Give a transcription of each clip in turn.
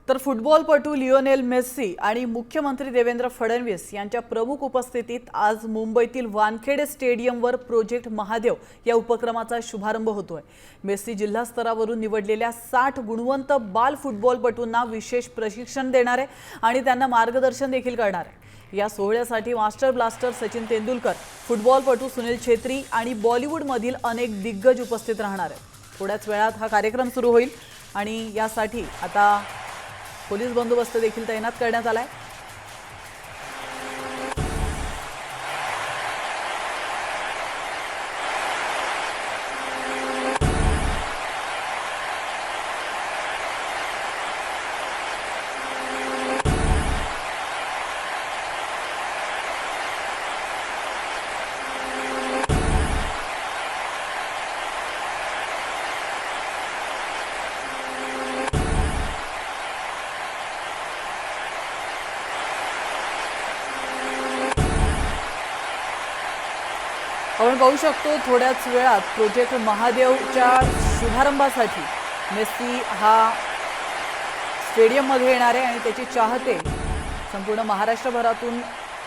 तर फुटबॉलपटू Lionel Messi आणि मुख्यमंत्री देवेंद्र फडणवीस यांच्या प्रमुख उपस्थितीत आज मुंबईतील वानखेडे स्टेडियमवर प्रोजेक्ट महादेव या उपक्रमाचा शुभारंभ होतोय। मेस्सी जिल्हा स्तरावरून निवडलेल्या 60 गुणवंत बाल फुटबॉलपटूंना विशेष प्रशिक्षण देणार आहे आणि त्यांना मार्गदर्शन देखील करणार आहे। या सोहळ्यासाठी मास्टर ब्लास्टर सचिन तेंडुलकर, फुटबॉलपटू सुनील छेत्री आणि बॉलिवूडमधील अनेक दिग्गज उपस्थित राहणार आहेत। थोड्याच वेळात हा कार्यक्रम सुरू होईल आणि यासाठी आता पोलीस बंदोबस्त देखील तैनात करण्यात आलाय। आपण पाहू शकतो थोड्याच वेळात प्रोजेक्ट महादेवच्या शुभारंभासाठी मेस्सी हा स्टेडियममध्ये येणार आहे आणि त्याचे चाहते संपूर्ण महाराष्ट्रभरातून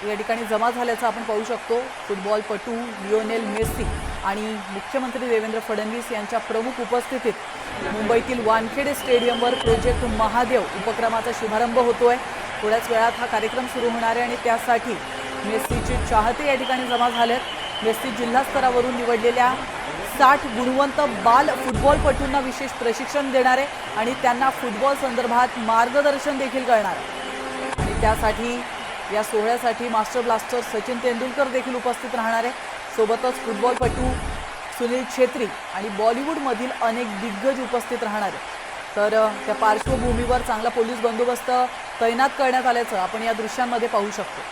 या ठिकाणी जमा झाल्याचं आपण पाहू शकतो। फुटबॉलपटू लिओनेल मेस्सी आणि मुख्यमंत्री देवेंद्र फडणवीस यांच्या प्रमुख उपस्थितीत मुंबईतील वानखेडे स्टेडियमवर प्रोजेक्ट महादेव उपक्रमाचा शुभारंभ होतोय। थोड्याच वेळात हा कार्यक्रम सुरू होणार आहे आणि त्यासाठी मेस्सीचे चाहते या ठिकाणी जमा झालेत। मेस्सी जिल्हा स्तरावरून निवडलेल्या 60 गुणवंत बाल फुटबॉलपटूंना विशेष प्रशिक्षण देणार आहे आणि त्यांना फुटबॉल संदर्भात मार्गदर्शन देखील करणार आहे। आणि त्यासाठी या सोहळ्यासाठी मास्टर ब्लास्टर सचिन तेंडुलकर देखील उपस्थित राहणार आहे। सोबतच फुटबॉलपटू सुनील छेत्री आणि बॉलिवूडमधील अनेक दिग्गज उपस्थित राहणार आहेत। तर त्या पार्श्वभूमीवर चांगला पोलीस बंदोबस्त तैनात करण्यात आल्याचं आपण या दृश्यांमध्ये पाहू शकतो।